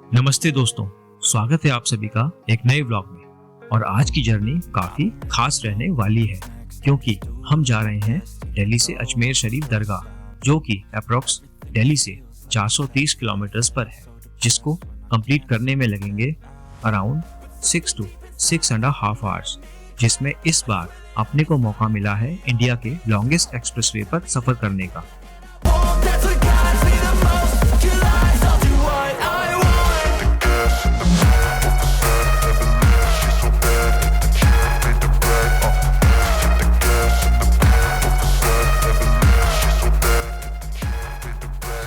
नमस्ते दोस्तों, स्वागत है आप सभी का एक नए व्लॉग में। और आज की जर्नी काफी खास रहने वाली है क्योंकि हम जा रहे हैं दिल्ली से अजमेर शरीफ दरगाह, जो कि अप्रोक्स दिल्ली से 430 किलोमीटर्स पर है, जिसको कंप्लीट करने में लगेंगे अराउंड 6 to 6.5 आवर्स, जिसमें इस बार अपने को मौका मिला है इंडिया के लॉन्गेस्ट एक्सप्रेसवे पर सफर करने का।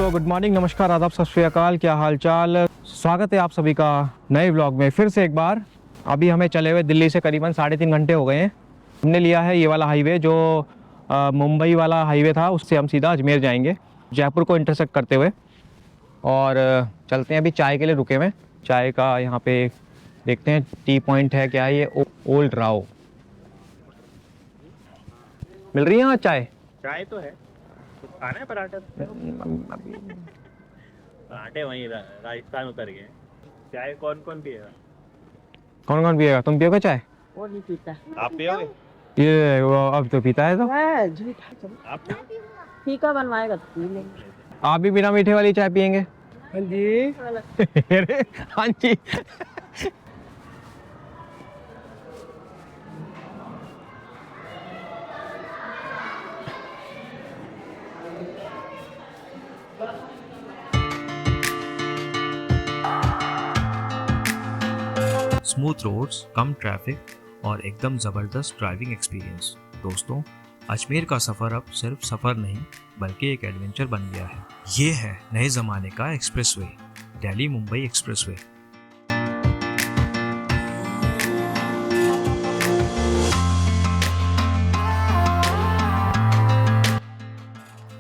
गुड मॉर्निंग, नमस्कार, आदाब, सत श्री अकाल। क्या हाल चाल। स्वागत है आप सभी का नए व्लॉग में फिर से एक बार। अभी हमें चले हुए दिल्ली से करीबन 3.5 घंटे हो गए हैं। हमने लिया है ये वाला हाईवे, जो मुंबई वाला हाईवे था, उससे हम सीधा अजमेर जाएंगे, जयपुर को इंटरसेक्ट करते हुए। और चलते हैं, अभी चाय के लिए रुके हुए। चाय का यहाँ पे देखते हैं टी पॉइंट है क्या है, ये ओल्ड राव। मिल रही है यहाँ चाय? चाय तो है, कुछ खाना है? पराठे पराठे वहीं राजस्थान उतर गए। चाय कौन कौन पिएगा? कौन कौन पिएगा? तुम पियोगे चाय? वो नहीं पीता। आप पियोगे? ये वो अब तो पीता है। तो आप फीका बनवाएगा तो पी लेंगे। आप भी बिना मीठे वाली चाय पियेंगे? हाँ जी। अरे हाँ जी। स्मूथ रोड्स, कम ट्रैफिक और एकदम जबरदस्त ड्राइविंग एक्सपीरियंस। दोस्तों, अजमेर का सफर अब सिर्फ सफर नहीं बल्कि एक एडवेंचर बन गया है। ये है नए जमाने का एक्सप्रेसवे, दिल्ली मुंबई एक्सप्रेसवे।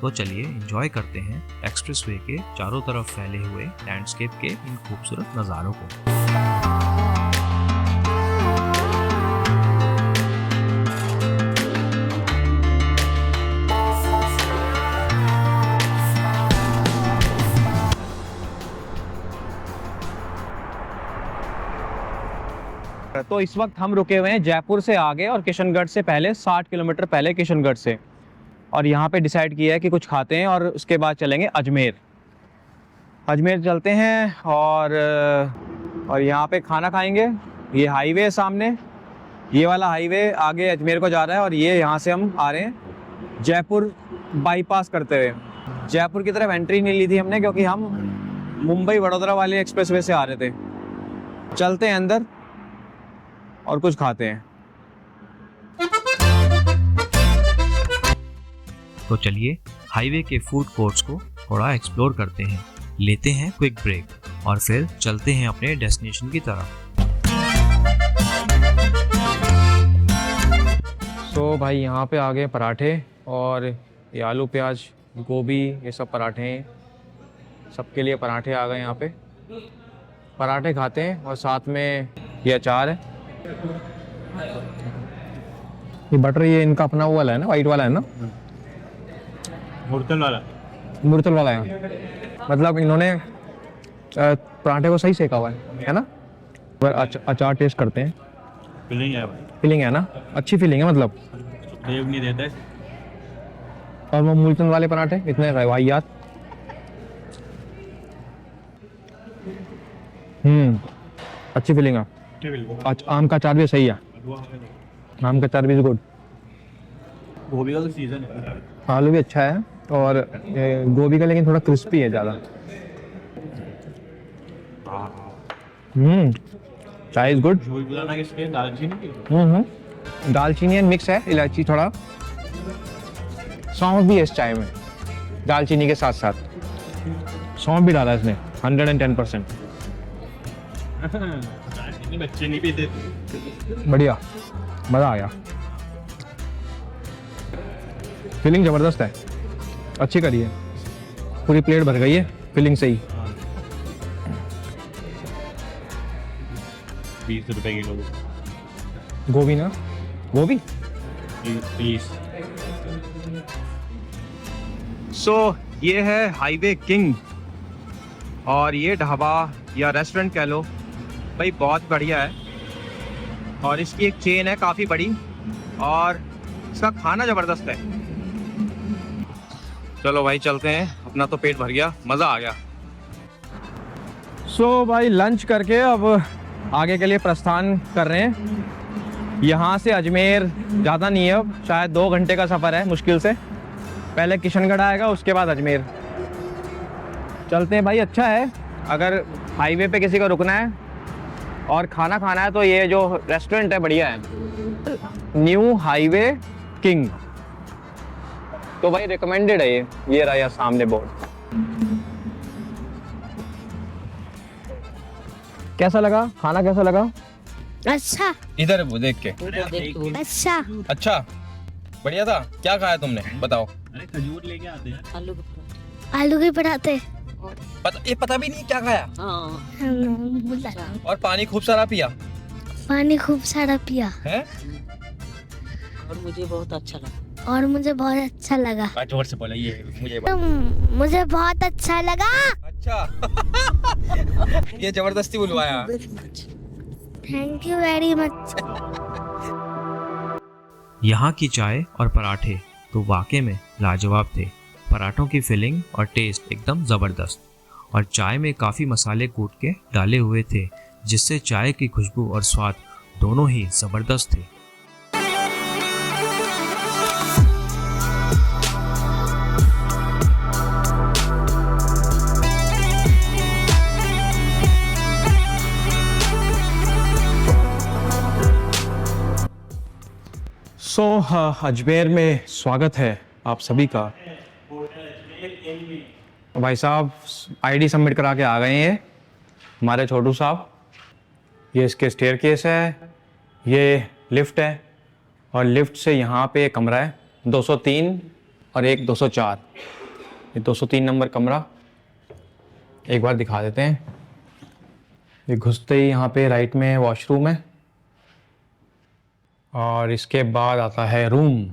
तो चलिए एंजॉय करते हैं एक्सप्रेसवे के चारों तरफ फैले हुए लैंडस्केप के इन खूबसूरत नज़ारों को। तो इस वक्त हम रुके हुए हैं जयपुर से आगे और किशनगढ़ से पहले, 60 किलोमीटर पहले किशनगढ़ से। और यहाँ पे डिसाइड किया है कि कुछ खाते हैं और उसके बाद चलेंगे अजमेर। अजमेर चलते हैं और यहाँ पे खाना खाएंगे। ये हाईवे है सामने, ये वाला हाईवे आगे अजमेर को जा रहा है। और ये यहाँ से हम आ रहे हैं जयपुर बाईपास करते हुए। जयपुर की तरफ एंट्री नहीं ली थी हमने क्योंकि हम मुंबई वडोदरा वाले एक्सप्रेसवे से आ रहे थे। चलते हैं अंदर और कुछ खाते हैं। तो चलिए हाईवे के फूड कोर्ट्स को थोड़ा एक्सप्लोर करते हैं, लेते हैं क्विक ब्रेक और फिर चलते हैं अपने डेस्टिनेशन की तरफ। सो भाई, यहाँ पे आ गए पराठे और ये आलू प्याज गोभी, ये सब पराठे हैं। सबके लिए पराठे आ गए यहाँ पे। पराठे खाते हैं और साथ में ये अचार है। ये बटर, ये इनका अपना वो वाला है ना, वाइट वाला है ना, मुर्तल वाला है। मतलब इन्होंने पराठे को सही सेका हुआ है ना। अचार टेस्ट करते हैं। फीलिंग है भाई, फीलिंग है ना, अच्छी फीलिंग है मतलब। देव नहीं देते। और वो मूलचंद वाले पराठे इतने रवाइयात। अच्छी फीलिंग है। आम का अचार भी सही है, आम का अचार भी गुड। गोभी का तो सीजन है। आलू भी अच्छा है और गोभी का लेकिन थोड़ा क्रिस्पी है ज़्यादा। चाय इज गुड। दालचीनी एंड मिक्स है, इलायची, थोड़ा सौंफ भी है इस चाय में। दालचीनी के साथ साथ सौंफ भी डाला इसने 110%। बच्चे नहीं पीते। बढ़िया, मज़ा आ गया। फीलिंग ज़बरदस्त है, अच्छी करी है। पूरी प्लेट भर गई है फीलिंग से ही। 20 रुपए किलो गोभी ना, गोभी 20। सो ये है हाईवे किंग और ये ढाबा या रेस्टोरेंट कह लो भाई, बहुत बढ़िया है। और इसकी एक चेन है काफ़ी बड़ी, और इसका खाना ज़बरदस्त है। चलो भाई चलते हैं, अपना तो पेट भर गया, मज़ा आ गया। सो भाई लंच करके अब आगे के लिए प्रस्थान कर रहे हैं। यहाँ से अजमेर ज़्यादा नहीं है, अब शायद 2 घंटे का सफ़र है मुश्किल से। पहले किशनगढ़ आएगा, उसके बाद अजमेर। चलते हैं भाई। अच्छा है, अगर हाईवे पे किसी को रुकना है और खाना खाना है तो ये जो रेस्टोरेंट है बढ़िया है, न्यू हाईवे किंग। तो भाई रिकमेंडेड है ये रहा यहाँ सामने बोर्ड। कैसा लगा खाना, कैसा लगा? अच्छा इधर वो देख के। अच्छा अच्छा बढ़िया था। क्या खाया तुमने बताओ? अरे खजूर लेके आते हैं। आलू के पराठे। आलू के पराठे। पता भी नहीं क्या खाया। हाँ। और पानी खूब सारा पिया पानी खूब सारा पिया है। और मुझे बहुत अच्छा लगा। और मुझे बहुत अच्छा लगा। जोर से बोला ये मुझे। मुझे बहुत अच्छा लगा। अच्छा ये जबरदस्ती बुलवाया। Thank you very much. यहाँ की चाय और पराठे तो वाकई में लाजवाब थे। पराठों की फिलिंग और टेस्ट एकदम ज़बरदस्त, और चाय में काफ़ी मसाले कूट के डाले हुए थे, जिससे चाय की खुशबू और स्वाद दोनों ही ज़बरदस्त थे। अजमेर में स्वागत है आप सभी का। भाई साहब आईडी सबमिट करा के आ गए हैं हमारे छोटू साहब। ये इसके स्टेयरकेस है, ये लिफ्ट है, और लिफ्ट से यहाँ पे कमरा है 203 और एक 204। ये 203 नंबर कमरा एक बार दिखा देते हैं। ये घुसते ही यहाँ पे राइट में वॉशरूम है, और इसके बाद आता है रूम।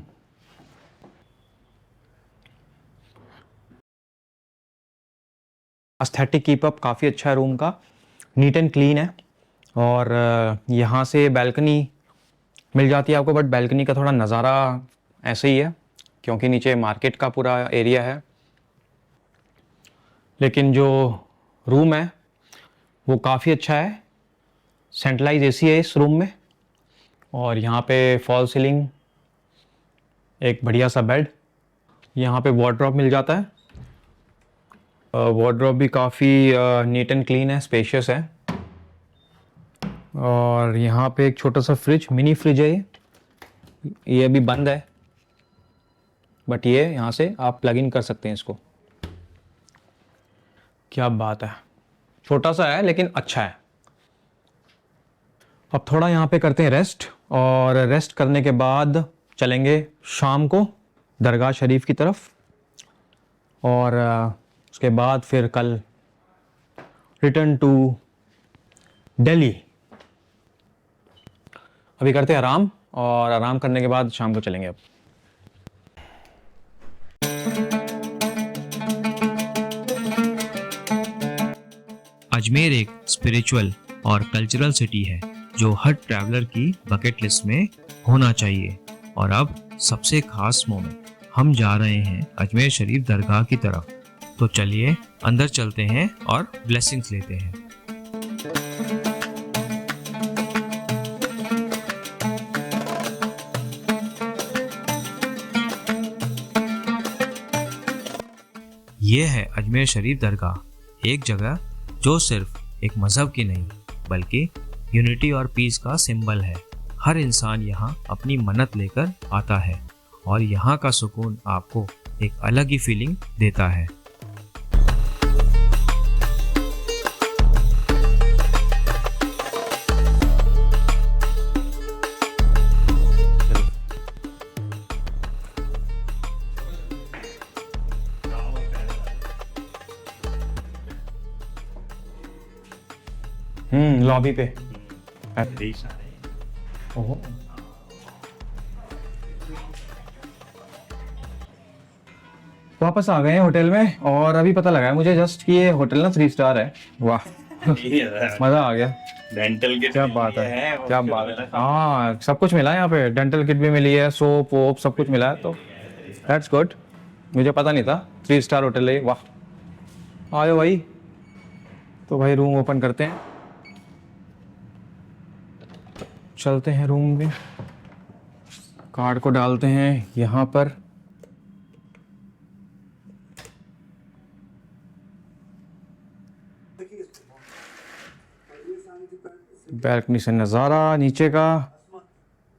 एस्थेटिक कीप अप काफ़ी अच्छा है रूम का, नीट एंड क्लीन है। और यहाँ से बैल्कनी मिल जाती है आपको, बट बैल्कनी का थोड़ा नज़ारा ऐसे ही है क्योंकि नीचे मार्केट का पूरा एरिया है। लेकिन जो रूम है वो काफ़ी अच्छा है। सेंट्रलाइज एसी है इस रूम में, और यहाँ पे फॉल सीलिंग, एक बढ़िया सा बेड। यहाँ पे वार्डरोब मिल जाता है। वार्डरोब भी काफ़ी नीट एंड क्लीन है, स्पेशियस है। और यहाँ पे एक छोटा सा फ्रिज, मिनी फ्रिज है ये अभी बंद है, बट ये यहाँ से आप प्लग इन कर सकते हैं इसको। क्या बात है, छोटा सा है लेकिन अच्छा है। अब थोड़ा यहाँ पे करते हैं रेस्ट, और रेस्ट करने के बाद चलेंगे शाम को दरगाह शरीफ की तरफ, और उसके बाद फिर कल रिटर्न टू दिल्ली। अभी करते हैं आराम, और आराम करने के बाद शाम को चलेंगे। अब अजमेर एक स्पिरिचुअल और कल्चरल सिटी है जो हर ट्रैवलर की बकेट लिस्ट में होना चाहिए। और अब सबसे खास मोमेंट, हम जा रहे हैं अजमेर शरीफ दरगाह की तरफ। तो चलिए अंदर चलते हैं और ब्लेसिंग्स लेते हैं। ये है अजमेर शरीफ दरगाह, एक जगह जो सिर्फ एक मजहब की नहीं बल्कि यूनिटी और पीस का सिंबल है। हर इंसान यहाँ अपनी मन्नत लेकर आता है, और यहाँ का सुकून आपको एक अलग ही फीलिंग देता है। लॉबी पे ओहो। वापस आ गए हैं होटल में और अभी पता लगा है मुझे जस्ट कि ये होटल ना 3 स्टार है। वाह मज़ा आ गया। डेंटल किट क्या बात है, क्या बात है। हाँ सब कुछ मिला है यहाँ पे, डेंटल किट भी मिली है, सोप वोप सब कुछ मिला है, तो दैट्स गुड। मुझे पता नहीं था 3 स्टार होटल है। वाह आयो भाई। तो भाई रूम ओपन करते हैं, चलते हैं रूम में, कार्ड को डालते हैं यहाँ पर। बैल्कनी से नज़ारा नीचे का,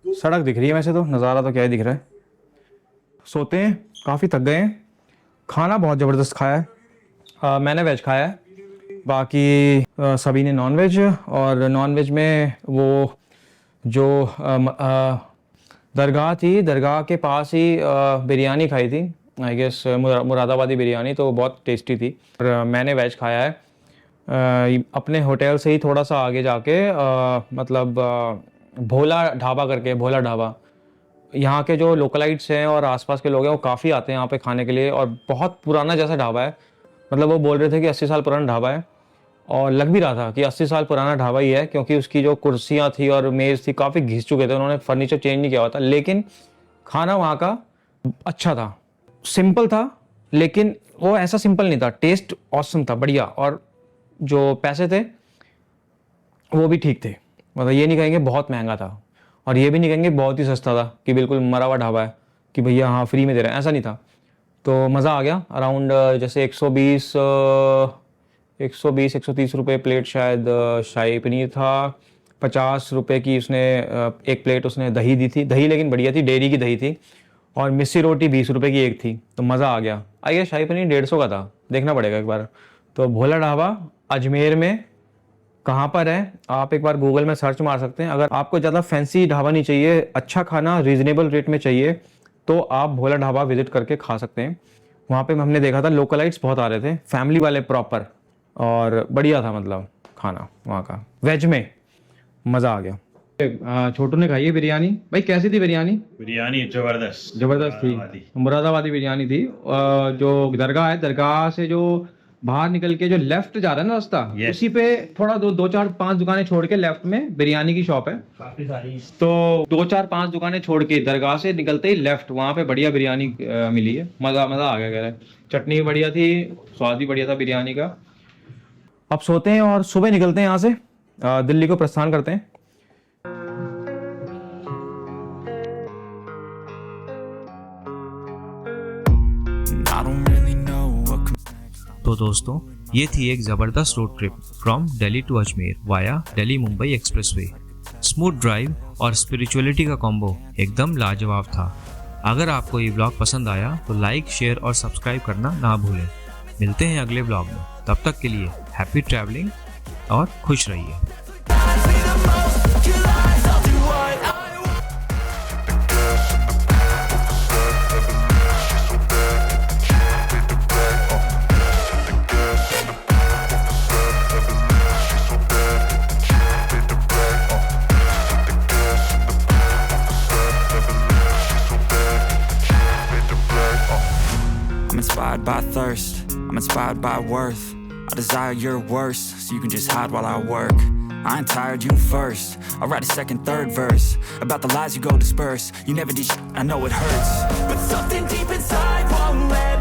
सड़क दिख रही है वैसे तो, नज़ारा तो क्या ही दिख रहा है। सोते हैं, काफ़ी थक गए हैं। खाना बहुत ज़बरदस्त खाया है। मैंने वेज खाया है, बाकी सभी ने नॉन वेज। और नॉन वेज में वो जो दरगाह थी, दरगाह के पास ही बिरयानी खाई थी, आई गेस मुरादाबादी बिरयानी, तो बहुत टेस्टी थी। और मैंने वेज खाया है अपने होटल से ही थोड़ा सा आगे जाके, मतलब भोला ढाबा करके, भोला ढाबा। यहाँ के जो लोकलाइट्स हैं और आसपास के लोग हैं वो काफ़ी आते हैं यहाँ पे खाने के लिए, और बहुत पुराना जैसा ढाबा है। मतलब वो बोल रहे थे कि 80 साल पुराना ढाबा है, और लग भी रहा था कि 80 साल पुराना ढाबा ही है, क्योंकि उसकी जो कुर्सियाँ थी और मेज़ थी काफ़ी घिस चुके थे, उन्होंने फर्नीचर चेंज नहीं किया हुआ था। लेकिन खाना वहाँ का अच्छा था, सिंपल था, लेकिन वो ऐसा सिंपल नहीं था, टेस्ट ऑसम था, बढ़िया। और जो पैसे थे वो भी ठीक थे, मतलब ये नहीं कहेंगे बहुत महंगा था, और ये भी नहीं कहेंगे बहुत ही सस्ता था कि बिल्कुल मरा हुआ ढाबा है कि भैया हाँ फ्री में दे रहे हैं, ऐसा नहीं था। तो मज़ा आ गया। अराउंड जैसे 120-130 रुपये प्लेट शायद शाही पनीर था, 50 रुपये की उसने एक प्लेट उसने दही दी थी, दही लेकिन बढ़िया थी, डेयरी की दही थी, और मिस्सी रोटी 20 रुपये की एक थी। तो मज़ा आ गया। आइए शाही पनीर 150 का था, देखना पड़ेगा एक बार। तो भोला ढाबा अजमेर में कहाँ पर है आप एक बार गूगल में सर्च मार सकते हैं। अगर आपको ज़्यादा फैंसी ढाबा नहीं चाहिए, अच्छा खाना रीज़नेबल रेट में चाहिए, तो आप भोला ढाबा विजिट करके खा सकते हैं। वहाँ पे हमने देखा था लोकलाइट्स बहुत आ रहे थे, फैमिली वाले प्रॉपर, और बढ़िया था मतलब खाना वहाँ का। वेज में मज़ा आ गया। छोटू ने खाई है बिरयानी। भाई कैसी थी बिरयानी? बिरयानी जबरदस्त थी, मुरादाबादी बिरयानी थी। जो दरगाह है, दरगाह से जो बाहर निकल के जो लेफ्ट जा रहा है ना रास्ता, उसी पे थोड़ा 2-4-5 दुकानें छोड़ के लेफ्ट में बिरयानी की शॉप है काफी सारी। तो 2-4-5 दुकानें छोड़ के दरगाह से निकलते ही लेफ्ट, वहाँ पे बढ़िया बिरयानी मिली है। मज़ा आ गया कह रहे। चटनी भी बढ़िया थी, स्वाद भी बढ़िया था बिरयानी का। अब सोते हैं और सुबह निकलते हैं यहाँ से, दिल्ली को प्रस्थान करते हैं। तो दोस्तों ये थी एक ज़बरदस्त road trip from Delhi to Ajmer via Delhi Mumbai expressway. Smooth drive और स्पिरिचुअलिटी का कॉम्बो एकदम लाजवाब था। अगर आपको ये व्लॉग पसंद आया तो लाइक, शेयर और सब्सक्राइब करना ना भूलें। मिलते हैं अगले व्लॉग में, तब तक के लिए हैप्पी ट्रैवलिंग और खुश रहिए। I'm inspired by thirst, I'm inspired by worth. I desire your worst, so you can just hide while I work. I ain't tired, you first. I'll write a second, third verse about the lies you go disperse. You never did shit, I know it hurts, but something deep inside won't let